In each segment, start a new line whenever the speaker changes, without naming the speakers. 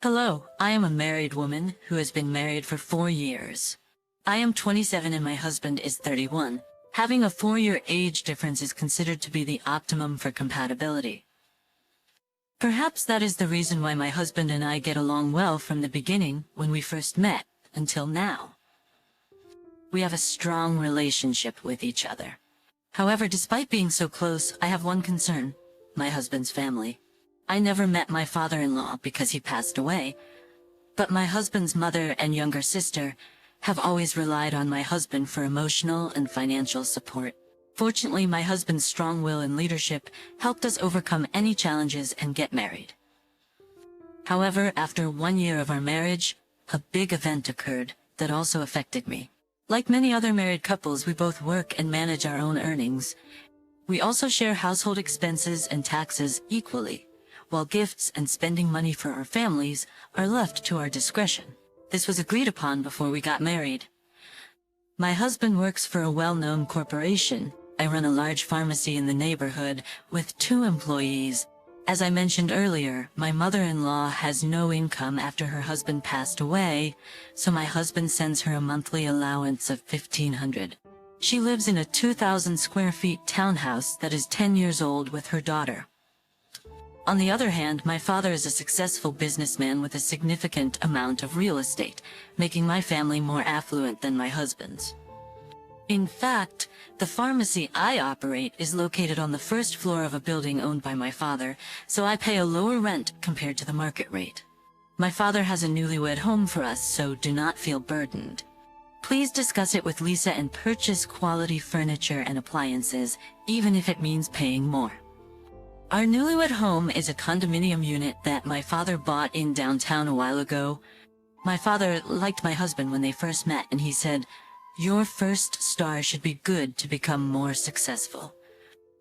Hello, I am a married woman who has been married for 4 years. I am 27 and my husband is 31. Having a 4-year age difference is considered to be the optimum for compatibility. Perhaps that is the reason why my husband and I get along well from the beginning when we first met, until now. We have a strong relationship with each other. However, despite being so close, I have one concern: my husband's family. I never met my father-in-law because he passed away, but my husband's mother and younger sister have always relied on my husband for emotional and financial support. Fortunately, my husband's strong will and leadership helped us overcome any challenges and get married. However, after 1 year of our marriage, a big event occurred that also affected me. Like many other married couples, we both work and manage our own earnings. We also share household expenses and taxes equally, while gifts and spending money for our families are left to our discretion. This was agreed upon before we got married. My husband works for a well-known corporation. I run a large pharmacy in the neighborhood with 2 employees. As I mentioned earlier, my mother-in-law has no income after her husband passed away, so my husband sends her a monthly allowance of $1,500. She lives in a 2,000 square feet townhouse that is 10 years old with her daughter. On the other hand, my father is a successful businessman with a significant amount of real estate, making my family more affluent than my husband's. In fact, the pharmacy I operate is located on the first floor of a building owned by my father, so I pay a lower rent compared to the market rate. My father has a newlywed home for us, so do not feel burdened. Please discuss it with Lisa and purchase quality furniture and appliances, even if it means paying more. Our newlywed home is a condominium unit that my father bought in downtown a while ago. My father liked my husband when they first met, and he said, "Your first star should be good to become more successful."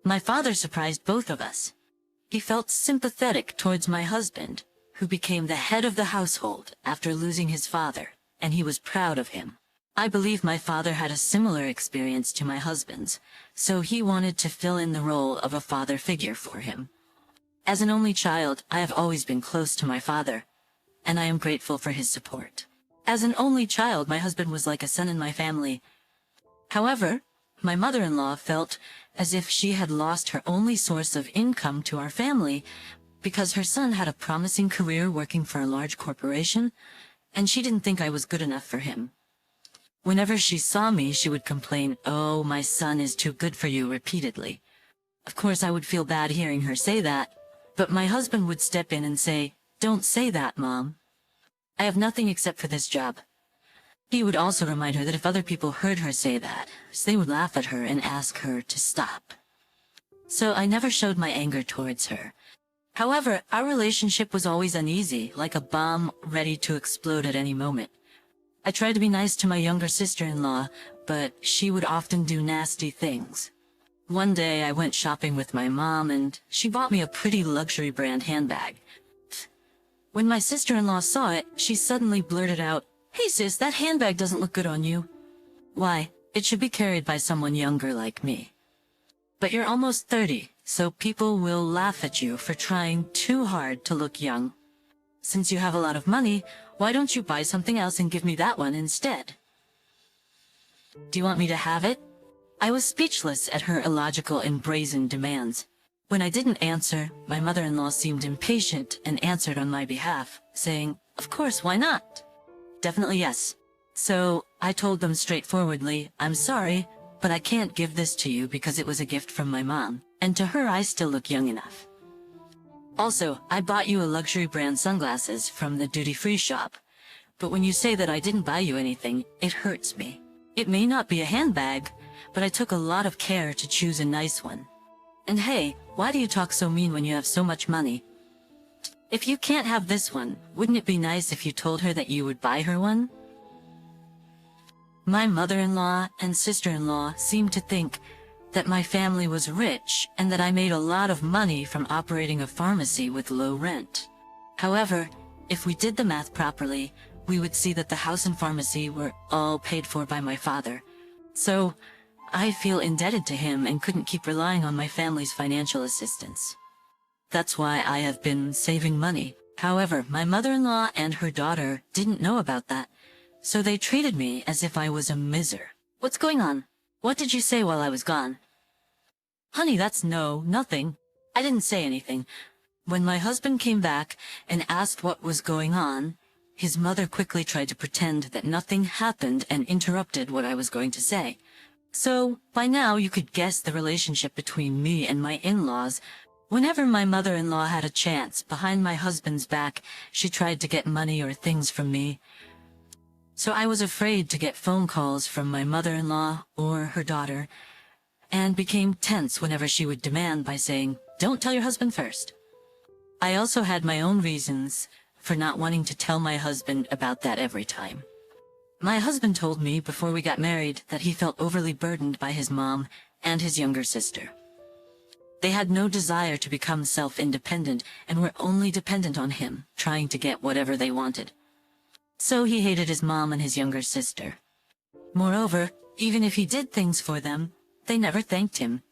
My father surprised both of us. He felt sympathetic towards my husband, who became the head of the household after losing his father, and he was proud of him. I believe my father had a similar experience to my husband's, so he wanted to fill in the role of a father figure for him. As an only child, I have always been close to my father, and I am grateful for his support. As an only child, my husband was like a son in my family. However, my mother-in-law felt as if she had lost her only source of income to our family because her son had a promising career working for a large corporation, and she didn't think I was good enough for him. Whenever she saw me, she would complain, "Oh, my son is too good for you," repeatedly. Of course, I would feel bad hearing her say that, but my husband would step in and say, "Don't say that, Mom. I have nothing except for this job." He would also remind her that if other people heard her say that, they would laugh at her and ask her to stop. So I never showed my anger towards her. However, our relationship was always uneasy, like a bomb ready to explode at any moment. I tried to be nice to my younger sister-in-law, but she would often do nasty things. One day I went shopping with my mom and she bought me a pretty luxury brand handbag. When my sister-in-law saw it, she suddenly blurted out, "Hey sis, that handbag doesn't look good on you." "Why? It should be carried by someone younger like me." "But you're almost 30, so people will laugh at you for trying too hard to look young. Since you have a lot of money, why don't you buy something else and give me that one instead?" "Do you want me to have it?" I was speechless at her illogical and brazen demands. When I didn't answer, my mother-in-law seemed impatient and answered on my behalf, saying, "Of course, why not? Definitely yes." So I told them straightforwardly, "I'm sorry, but I can't give this to you because it was a gift from my mom, and to her I still look young enough. Also, I bought you a luxury brand sunglasses from the duty-free shop, but when you say that I didn't buy you anything, it hurts me. It may not be a handbag, but I took a lot of care to choose a nice one. And hey, why do you talk so mean when you have so much money? If you can't have this one, wouldn't it be nice if you told her that you would buy her one?" My mother-in-law and sister-in-law seemed to think that my family was rich and that I made a lot of money from operating a pharmacy with low rent. However, if we did the math properly, we would see that the house and pharmacy were all paid for by my father. So I feel indebted to him and couldn't keep relying on my family's financial assistance. That's why I have been saving money. However, my mother-in-law and her daughter didn't know about that, so they treated me as if I was a miser. What's going on? What did you say while I was gone? Honey, that's nothing. I didn't say anything. When my husband came back and asked what was going on, his mother quickly tried to pretend that nothing happened and interrupted what I was going to say. So, by now you could guess the relationship between me and my in-laws. Whenever my mother-in-law had a chance, behind my husband's back, she tried to get money or things from me. So I was afraid to get phone calls from my mother-in-law or her daughter, and became tense whenever she would demand by saying, "Don't tell your husband first." I also had my own reasons for not wanting to tell my husband about that every time. My husband told me before we got married that he felt overly burdened by his mom and his younger sister. They had no desire to become self-independent and were only dependent on him, trying to get whatever they wanted. So he hated his mom and his younger sister. Moreover, even if he did things for them, they never thanked him,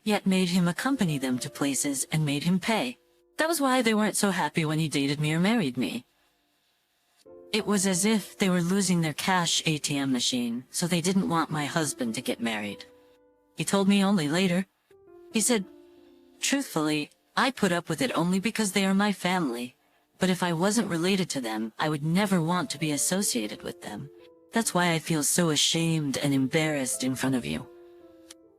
yet made him accompany them to places and made him pay. That was why they weren't so happy when he dated me or married me. It was as if they were losing their cash ATM machine, so they didn't want my husband to get married. He told me only later. He said, "Truthfully, I put up with it only because they are my family. But if I wasn't related to them, I would never want to be associated with them. That's why I feel so ashamed and embarrassed in front of you.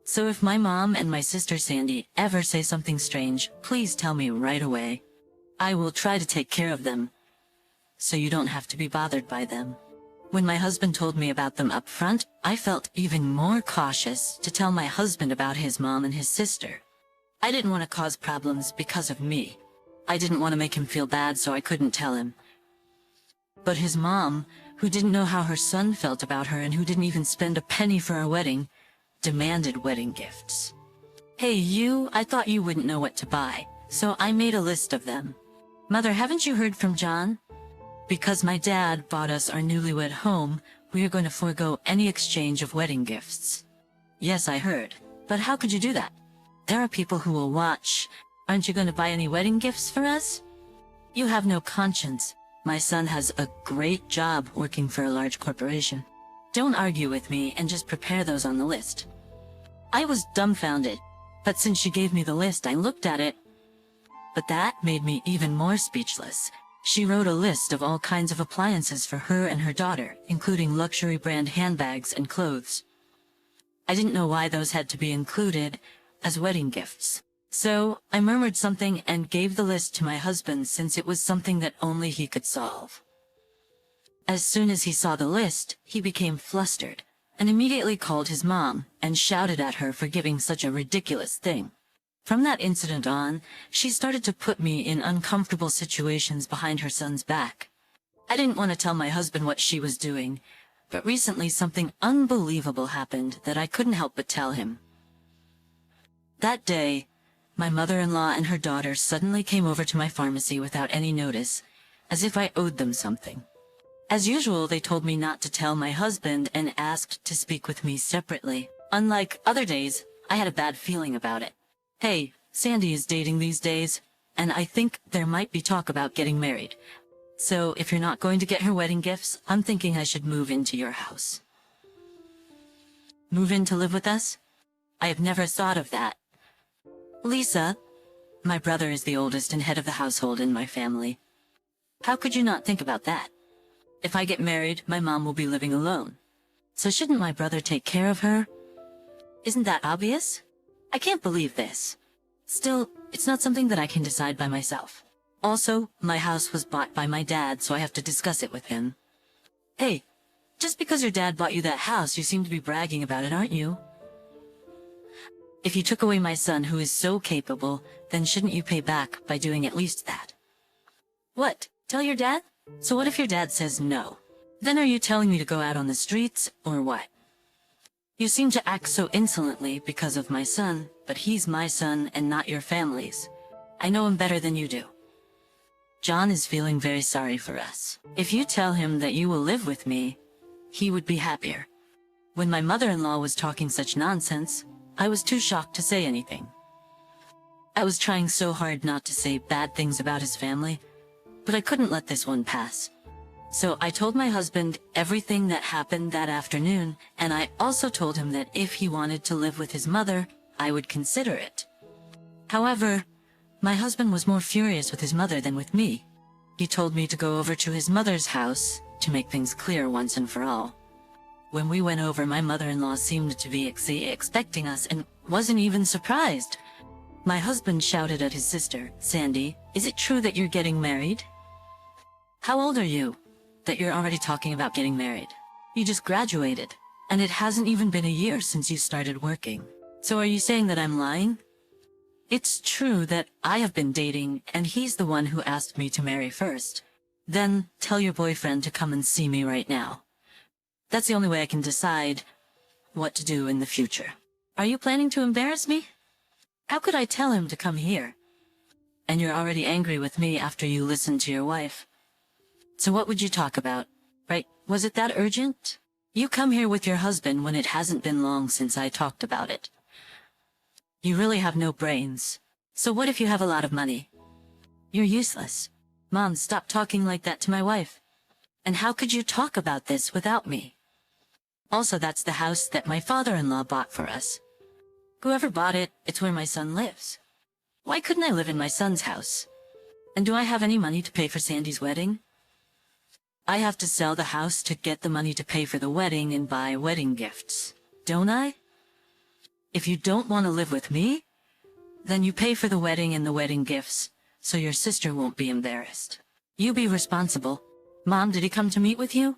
So if my mom and my sister Sandy ever say something strange, please tell me right away. I will try to take care of them, so you don't have to be bothered by them." When my husband told me about them up front, I felt even more cautious to tell my husband about his mom and his sister. I didn't want to cause problems because of me. I didn't want to make him feel bad, so I couldn't tell him. But his mom, who didn't know how her son felt about her and who didn't even spend a penny for our wedding, demanded wedding gifts. "Hey, I thought you wouldn't know what to buy, so I made a list of them. Mother, haven't you heard from John? Because my dad bought us our newlywed home, we are going to forego any exchange of wedding gifts." "Yes, I heard. But how could you do that? There are people who will watch. Aren't you going to buy any wedding gifts for us? You have no conscience. My son has a great job working for a large corporation. Don't argue with me and just prepare those on the list." I was dumbfounded, but since she gave me the list, I looked at it. But that made me even more speechless. She wrote a list of all kinds of appliances for her and her daughter, including luxury brand handbags and clothes. I didn't know why those had to be included as wedding gifts. So I murmured something and gave the list to my husband since it was something that only he could solve. As soon as he saw the list, he became flustered and immediately called his mom and shouted at her for giving such a ridiculous thing. From that incident on, she started to put me in uncomfortable situations behind her son's back. I didn't want to tell my husband what she was doing, but recently something unbelievable happened that I couldn't help but tell him. That day, my mother-in-law and her daughter suddenly came over to my pharmacy without any notice, as if I owed them something. As usual, they told me not to tell my husband and asked to speak with me separately. Unlike other days, I had a bad feeling about it. "Hey, Sandy is dating these days, and I think there might be talk about getting married. So if you're not going to get her wedding gifts, I'm thinking I should move into your house." Move in to live with us? I have never thought of that. Lisa, my brother is the oldest and head of the household in my family. How could you not think about that? If I get married, my mom will be living alone. So shouldn't my brother take care of her? Isn't that obvious? I can't believe this. Still, it's not something that I can decide by myself. Also, my house was bought by my dad, so I have to discuss it with him. Hey, just because your dad bought you that house, you seem to be bragging about it, aren't you? If you took away my son who is so capable, then shouldn't you pay back by doing at least that? What? Tell your dad? So what if your dad says no? Then are you telling me to go out on the streets, or what? You seem to act so insolently because of my son, but he's my son and not your family's. I know him better than you do. John is feeling very sorry for us. If you tell him that you will live with me, he would be happier. When my mother-in-law was talking such nonsense, I was too shocked to say anything. I was trying so hard not to say bad things about his family, but I couldn't let this one pass. So I told my husband everything that happened that afternoon, and I also told him that if he wanted to live with his mother, I would consider it. However, my husband was more furious with his mother than with me. He told me to go over to his mother's house to make things clear once and for all. When we went over, my mother-in-law seemed to be expecting us and wasn't even surprised. My husband shouted at his sister, "Sandy, is it true that you're getting married? How old are you, that you're already talking about getting married? You just graduated, and it hasn't even been a year since you started working. So are you saying that I'm lying? It's true that I have been dating, and he's the one who asked me to marry first. Then tell your boyfriend to come and see me right now. That's the only way I can decide what to do in the future. Are you planning to embarrass me? How could I tell him to come here? And you're already angry with me after you listened to your wife. So what would you talk about, right? Was it that urgent? You come here with your husband when it hasn't been long since I talked about it. You really have no brains. So what if you have a lot of money? You're useless. Mom, stop talking like that to my wife. And how could you talk about this without me? Also, that's the house that my father-in-law bought for us. Whoever bought it, it's where my son lives. Why couldn't I live in my son's house? And do I have any money to pay for Sandy's wedding? I have to sell the house to get the money to pay for the wedding and buy wedding gifts, don't I? If you don't want to live with me, then you pay for the wedding and the wedding gifts, so your sister won't be embarrassed. You be responsible. Mom, did he come to meet with you?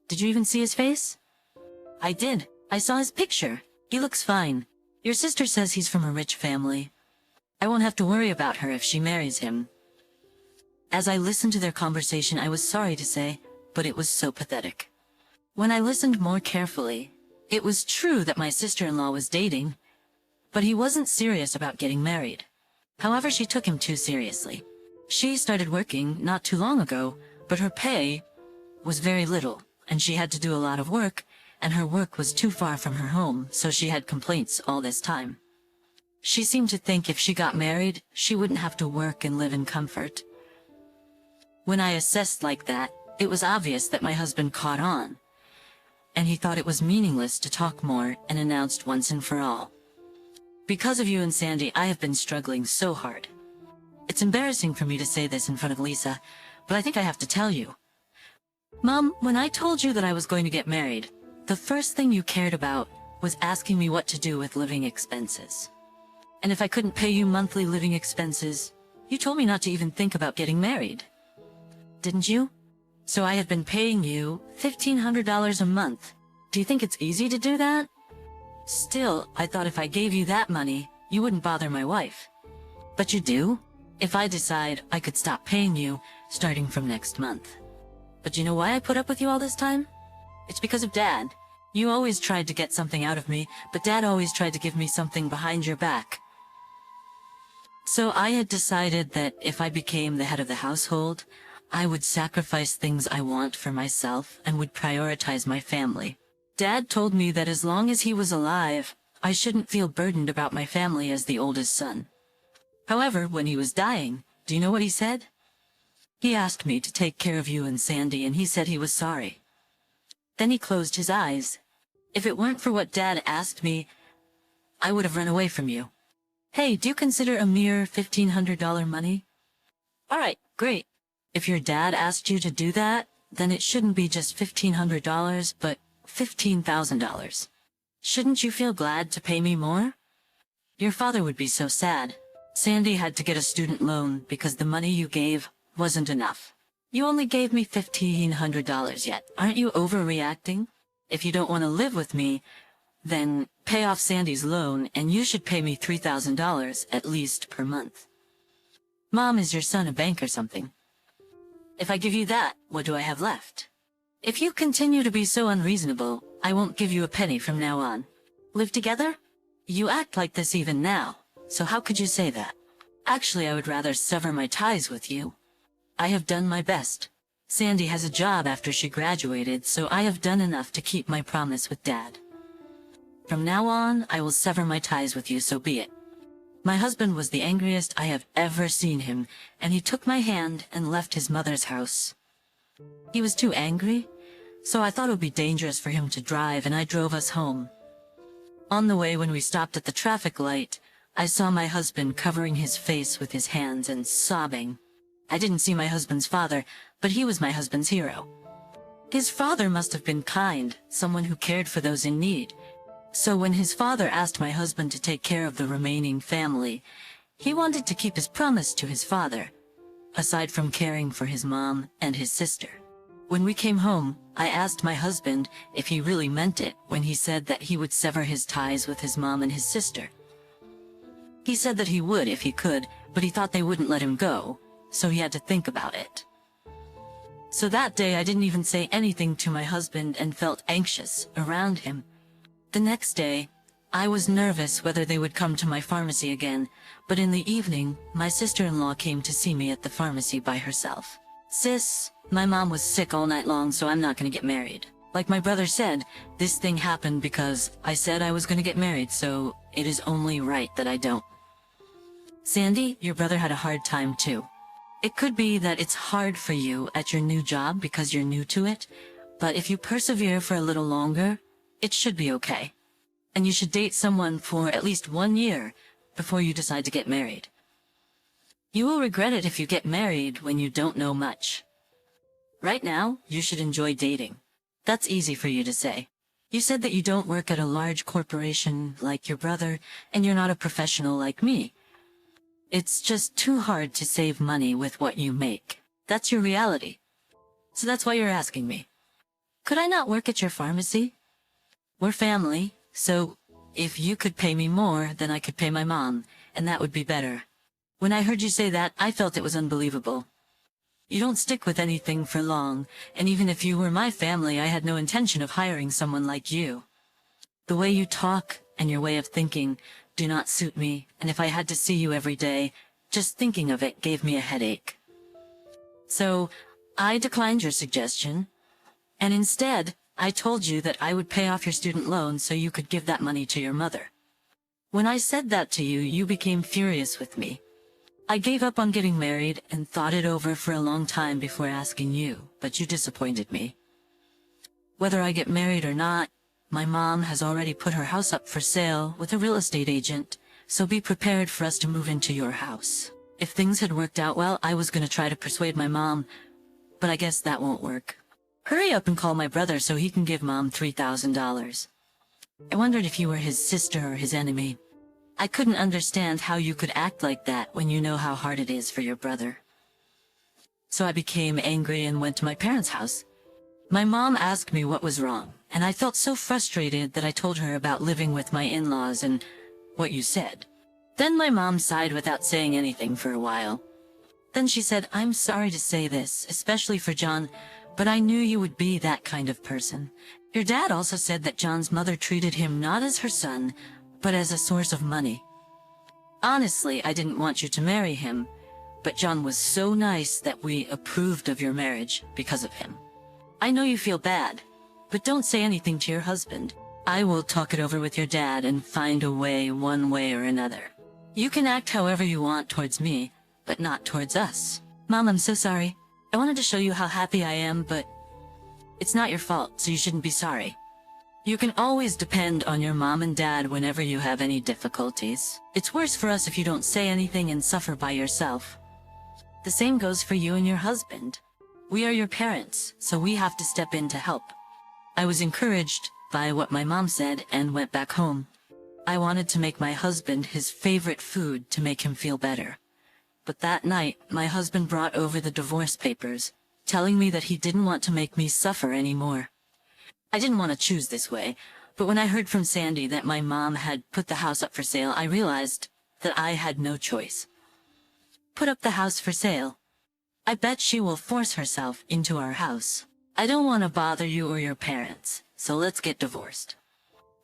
Did you even see his face? I did. I saw his picture. He looks fine. Your sister says he's from a rich family. I won't have to worry about her if she marries him. As I listened to their conversation, I was sorry to say, but it was so pathetic. When I listened more carefully, it was true that my sister-in-law was dating, but he wasn't serious about getting married. However, she took him too seriously. She started working not too long ago, but her pay was very little, and she had to do a lot of work, and her work was too far from her home, so she had complaints all this time. She seemed to think if she got married, she wouldn't have to work and live in comfort. When I assessed like that, it was obvious that my husband caught on, and he thought it was meaningless to talk more and announced once and for all. Because of you and Sandy, I have been struggling so hard. It's embarrassing for me to say this in front of Lisa, but I think I have to tell you. Mom, when I told you that I was going to get married, the first thing you cared about was asking me what to do with living expenses. And if I couldn't pay you monthly living expenses, you told me not to even think about getting married. Didn't you? So I have been paying you $1,500 a month. Do you think it's easy to do that? Still, I thought if I gave you that money, you wouldn't bother my wife. But you do? If I decide, I could stop paying you starting from next month. But you know why I put up with you all this time? It's because of Dad. You always tried to get something out of me, but Dad always tried to give me something behind your back. So I had decided that if I became the head of the household, I would sacrifice things I want for myself and would prioritize my family. Dad told me that as long as he was alive, I shouldn't feel burdened about my family as the oldest son. However, when he was dying, do you know what he said? He asked me to take care of you and Sandy, and he said he was sorry. Then he closed his eyes. If it weren't for what Dad asked me, I would have run away from you. Hey, do you consider a mere $1,500 money? Alright, great. If your dad asked you to do that, then it shouldn't be just $1,500, but $15,000. Shouldn't you feel glad to pay me more? Your father would be so sad. Sandy had to get a student loan because the money you gave wasn't enough. You only gave me $1,500 yet. Aren't you overreacting? If you don't want to live with me, then pay off Sandy's loan and you should pay me $3,000 at least per month. Mom, is your son a bank or something? If I give you that, what do I have left? If you continue to be so unreasonable, I won't give you a penny from now on. Live together? You act like this even now, so how could you say that? Actually, I would rather sever my ties with you. I have done my best. Sandy has a job after she graduated, so I have done enough to keep my promise with Dad. From now on, I will sever my ties with you, so be it. My husband was the angriest I have ever seen him, and he took my hand and left his mother's house. He was too angry, so I thought it would be dangerous for him to drive, and I drove us home. On the way, when we stopped at the traffic light, I saw my husband covering his face with his hands and sobbing. I didn't see my husband's father, but he was my husband's hero. His father must have been kind, someone who cared for those in need. So when his father asked my husband to take care of the remaining family, he wanted to keep his promise to his father, aside from caring for his mom and his sister. When we came home, I asked my husband if he really meant it when he said that he would sever his ties with his mom and his sister. He said that he would if he could, but he thought they wouldn't let him go, so he had to think about it. So that day I didn't even say anything to my husband and felt anxious around him. The next day, I was nervous whether they would come to my pharmacy again, but in the evening, my sister-in-law came to see me at the pharmacy by herself. "Sis, my mom was sick all night long, so I'm not gonna get married. Like my brother said, this thing happened because I said I was gonna get married, so it is only right that I don't." Sandy, your brother had a hard time too. It could be that it's hard for you at your new job because you're new to it, but if you persevere for a little longer, it should be okay. And you should date someone for at least 1 year before you decide to get married. You will regret it if you get married when you don't know much. Right now, you should enjoy dating. That's easy for you to say. You said that you don't work at a large corporation like your brother, and you're not a professional like me. It's just too hard to save money with what you make. That's your reality. So that's why you're asking me. Could I not work at your pharmacy? We're family, so if you could pay me more, then I could pay my mom, and that would be better. When I heard you say that, I felt it was unbelievable. You don't stick with anything for long, and even if you were my family, I had no intention of hiring someone like you. The way you talk and your way of thinking do not suit me, and if I had to see you every day, just thinking of it gave me a headache. So, I declined your suggestion, and instead, I told you that I would pay off your student loan so you could give that money to your mother. When I said that to you, you became furious with me. I gave up on getting married and thought it over for a long time before asking you, but you disappointed me. Whether I get married or not, my mom has already put her house up for sale with a real estate agent, so be prepared for us to move into your house. If things had worked out well, I was going to try to persuade my mom, but I guess that won't work. Hurry up and call my brother so he can give Mom $3,000. I wondered if you were his sister or his enemy. I couldn't understand how you could act like that when you know how hard it is for your brother. So I became angry and went to my parents' house. My mom asked me what was wrong, and I felt so frustrated that I told her about living with my in-laws and what you said. Then my mom sighed without saying anything for a while. Then she said, "I'm sorry to say this, especially for John, but I knew you would be that kind of person. Your dad also said that John's mother treated him not as her son, but as a source of money. Honestly, I didn't want you to marry him, but John was so nice that we approved of your marriage because of him. I know you feel bad, but don't say anything to your husband. I will talk it over with your dad and find a way one way or another. You can act however you want towards me, but not towards us." Mom, I'm so sorry. I wanted to show you how happy I am, but it's not your fault, so you shouldn't be sorry. You can always depend on your mom and dad whenever you have any difficulties. It's worse for us if you don't say anything and suffer by yourself. The same goes for you and your husband. We are your parents, so we have to step in to help. I was encouraged by what my mom said and went back home. I wanted to make my husband his favorite food to make him feel better. But that night, my husband brought over the divorce papers, telling me that he didn't want to make me suffer anymore. I didn't want to choose this way, but when I heard from Sandy that my mom had put the house up for sale, I realized that I had no choice. Put up the house for sale. I bet she will force herself into our house. I don't want to bother you or your parents, so let's get divorced.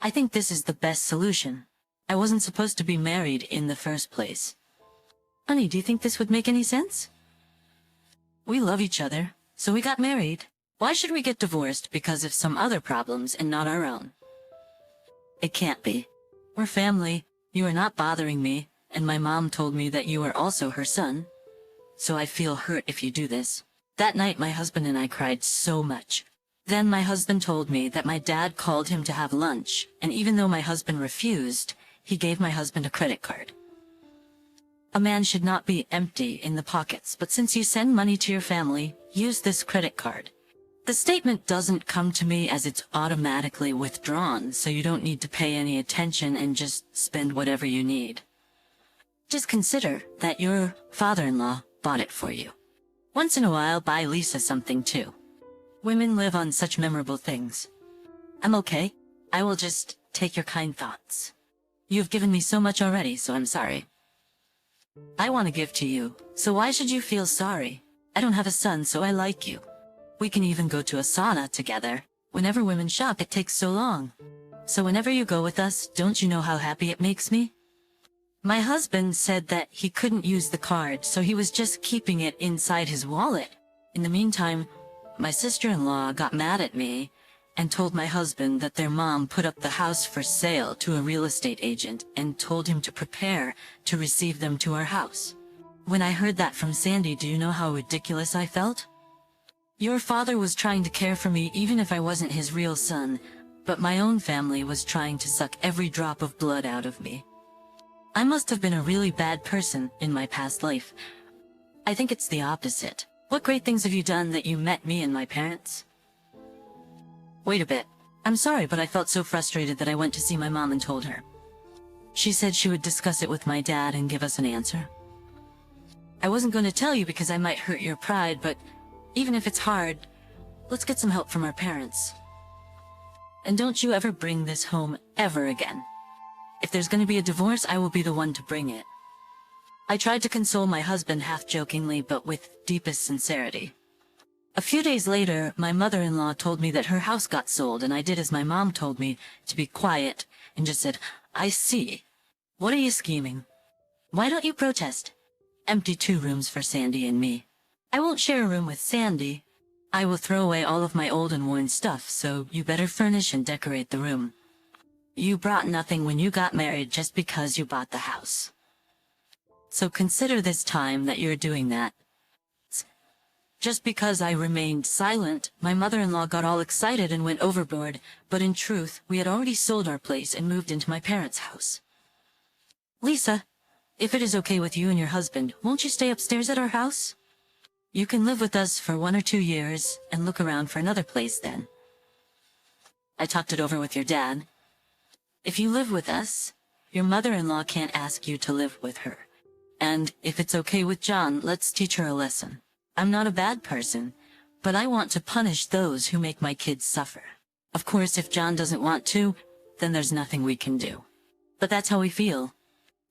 I think this is the best solution. I wasn't supposed to be married in the first place. Honey, do you think this would make any sense? We love each other, so we got married. Why should we get divorced because of some other problems and not our own? It can't be. We're family. You are not bothering me, and my mom told me that you are also her son. So I feel hurt if you do this. That night my husband and I cried so much. Then my husband told me that my dad called him to have lunch, and even though my husband refused, he gave my husband a credit card. A man should not be empty in the pockets, but since you send money to your family, use this credit card. The statement doesn't come to me as it's automatically withdrawn, so you don't need to pay any attention and just spend whatever you need. Just consider that your father-in-law bought it for you. Once in a while, buy Lisa something too. Women live on such memorable things. I'm okay. I will just take your kind thoughts. You've given me so much already, so I'm sorry. I want to give to you, so why should you feel sorry? I don't have a son, so I like you. We can even go to a sauna together. Whenever women shop, it takes so long. So whenever you go with us, don't you know how happy it makes me? My husband said that he couldn't use the card, so he was just keeping it inside his wallet. In the meantime, my sister-in-law got mad at me and told my husband that their mom put up the house for sale to a real estate agent and told him to prepare to receive them to our house. When I heard that from Sandy, do you know how ridiculous I felt? Your father was trying to care for me even if I wasn't his real son, but my own family was trying to suck every drop of blood out of me. I must have been a really bad person in my past life. I think it's the opposite. What great things have you done that you met me and my parents? Wait a bit. I'm sorry, but I felt so frustrated that I went to see my mom and told her. She said she would discuss it with my dad and give us an answer. I wasn't going to tell you because I might hurt your pride, but even if it's hard, let's get some help from our parents. And don't you ever bring this home ever again. If there's going to be a divorce, I will be the one to bring it. I tried to console my husband half-jokingly, but with deepest sincerity. A few days later, my mother-in-law told me that her house got sold, and I did as my mom told me, to be quiet, and just said, I see. What are you scheming? Why don't you protest? Empty 2 rooms for Sandy and me. I won't share a room with Sandy. I will throw away all of my old and worn stuff, so you better furnish and decorate the room. You brought nothing when you got married just because you bought the house. So consider this time that you're doing that. Just because I remained silent, my mother-in-law got all excited and went overboard, but in truth, we had already sold our place and moved into my parents' house. Lisa, if it is okay with you and your husband, won't you stay upstairs at our house? You can live with us for 1 or 2 years and look around for another place then. I talked it over with your dad. If you live with us, your mother-in-law can't ask you to live with her. And if it's okay with John, let's teach her a lesson. I'm not a bad person, but I want to punish those who make my kids suffer. Of course, if John doesn't want to, then there's nothing we can do. But that's how we feel.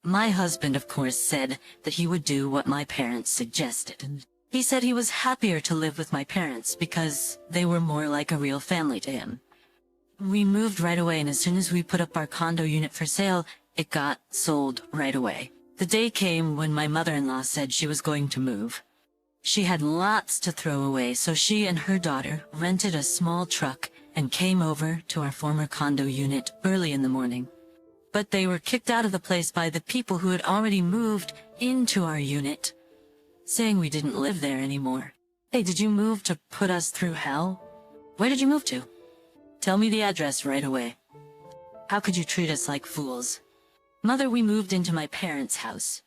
My husband, of course, said that he would do what my parents suggested. He said he was happier to live with my parents because they were more like a real family to him. We moved right away, and as soon as we put up our condo unit for sale, it got sold right away. The day came when my mother-in-law said she was going to move. She had lots to throw away, so she and her daughter rented a small truck and came over to our former condo unit early in the morning. But they were kicked out of the place by the people who had already moved into our unit, saying we didn't live there anymore. Hey, did you move to put us through hell? Where did you move to? Tell me the address right away. How could you treat us like fools? Mother, we moved into my parents' house.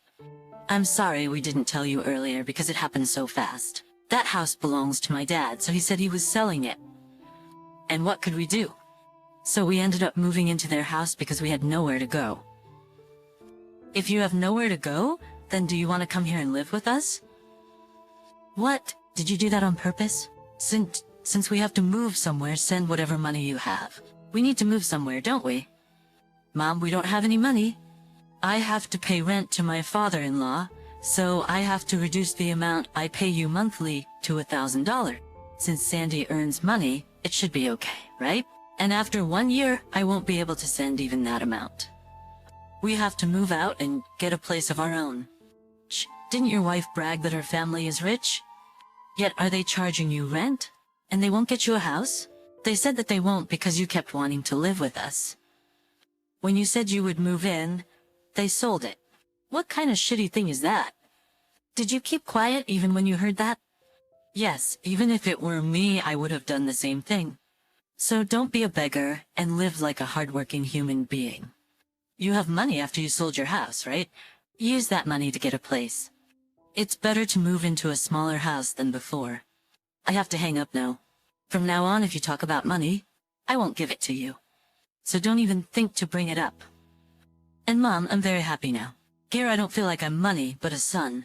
I'm sorry we didn't tell you earlier because it happened so fast. That house belongs to my dad, so he said he was selling it. And what could we do? So we ended up moving into their house because we had nowhere to go. If you have nowhere to go, then do you want to come here and live with us? What? Did you do that on purpose? Since we have to move somewhere, send whatever money you have. We need to move somewhere, don't we? Mom, we don't have any money. I have to pay rent to my father-in-law, so I have to reduce the amount I pay you monthly to $1,000. Since Sandy earns money, it should be okay, right? And after 1 year, I won't be able to send even that amount. We have to move out and get a place of our own. Didn't your wife brag that her family is rich? Yet are they charging you rent? And they won't get you a house? They said that they won't because you kept wanting to live with us. When you said you would move in, they sold it. What kind of shitty thing is that? Did you keep quiet even when you heard that? Yes, even if it were me, I would have done the same thing. So don't be a beggar and live like a hardworking human being. You have money after you sold your house, right? Use that money to get a place. It's better to move into a smaller house than before. I have to hang up now. From now on, if you talk about money, I won't give it to you. So don't even think to bring it up. And Mom, I'm very happy now. Here I don't feel like I'm money, but a son.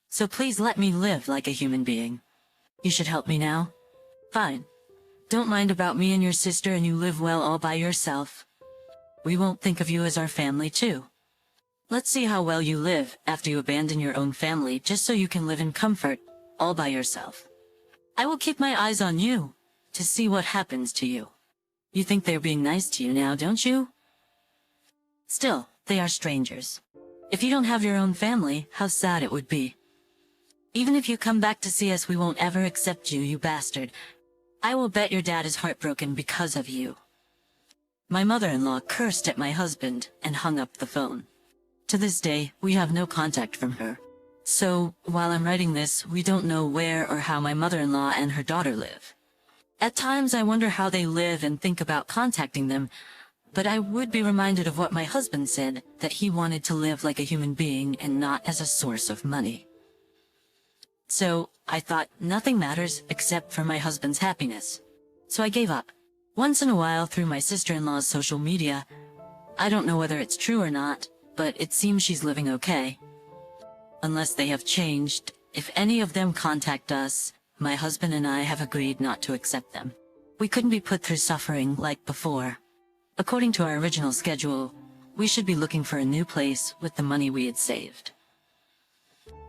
So please let me live like a human being. You should help me now. Fine. Don't mind about me and your sister, and you live well all by yourself. We won't think of you as our family too. Let's see how well you live after you abandon your own family just so you can live in comfort all by yourself. I will keep my eyes on you to see what happens to you. You think they're being nice to you now, don't you? Still, they are strangers. If you don't have your own family, how sad it would be. Even if you come back to see us, we won't ever accept you, you bastard. I will bet your dad is heartbroken because of you. My mother-in-law cursed at my husband and hung up the phone. To this day, we have no contact from her. So, while I'm writing this, we don't know where or how my mother-in-law and her daughter live. At times I wonder how they live and think about contacting them, but I would be reminded of what my husband said, that he wanted to live like a human being and not as a source of money. So, I thought nothing matters except for my husband's happiness. So I gave up. Once in a while through my sister-in-law's social media, I don't know whether it's true or not, but it seems she's living okay. Unless they have changed, if any of them contact us, my husband and I have agreed not to accept them. We couldn't be put through suffering like before. According to our original schedule, we should be looking for a new place with the money we had saved.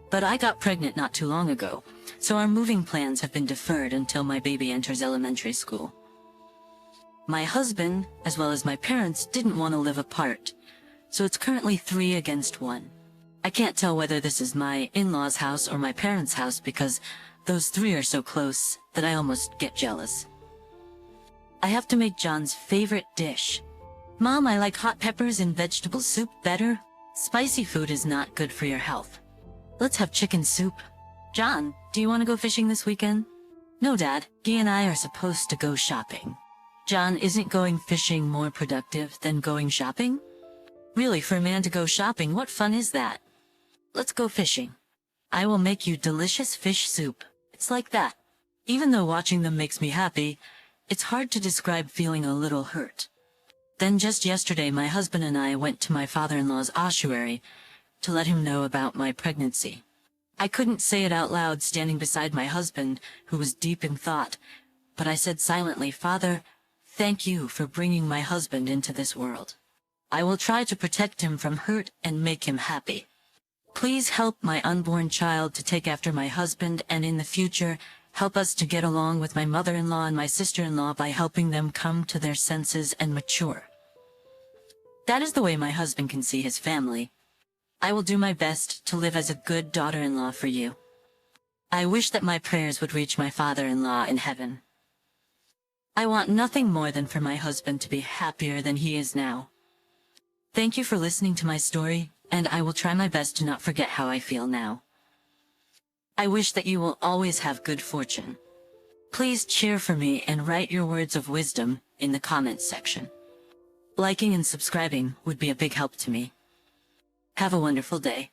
But I got pregnant not too long ago, so our moving plans have been deferred until my baby enters elementary school. My husband, as well as my parents, didn't want to live apart, so it's currently 3 against 1. I can't tell whether this is my in-laws' house or my parents' house because those 3 are so close that I almost get jealous. I have to make John's favorite dish. Mom, I like hot peppers and vegetable soup better. Spicy food is not good for your health. Let's have chicken soup. John, do you want to go fishing this weekend? No, Dad. Guy and I are supposed to go shopping. John, isn't going fishing more productive than going shopping? Really, for a man to go shopping, what fun is that? Let's go fishing. I will make you delicious fish soup. It's like that. Even though watching them makes me happy, it's hard to describe feeling a little hurt. Then just yesterday, my husband and I went to my father-in-law's ossuary to let him know about my pregnancy. I couldn't say it out loud standing beside my husband, who was deep in thought, but I said silently, "Father, thank you for bringing my husband into this world. I will try to protect him from hurt and make him happy. Please help my unborn child to take after my husband, and in the future, help us to get along with my mother-in-law and my sister-in-law by helping them come to their senses and mature." That is the way my husband can see his family. I will do my best to live as a good daughter-in-law for you. I wish that my prayers would reach my father-in-law in heaven. I want nothing more than for my husband to be happier than he is now. Thank you for listening to my story, and I will try my best to not forget how I feel now. I wish that you will always have good fortune. Please cheer for me and write your words of wisdom in the comments section. Liking and subscribing would be a big help to me. Have a wonderful day.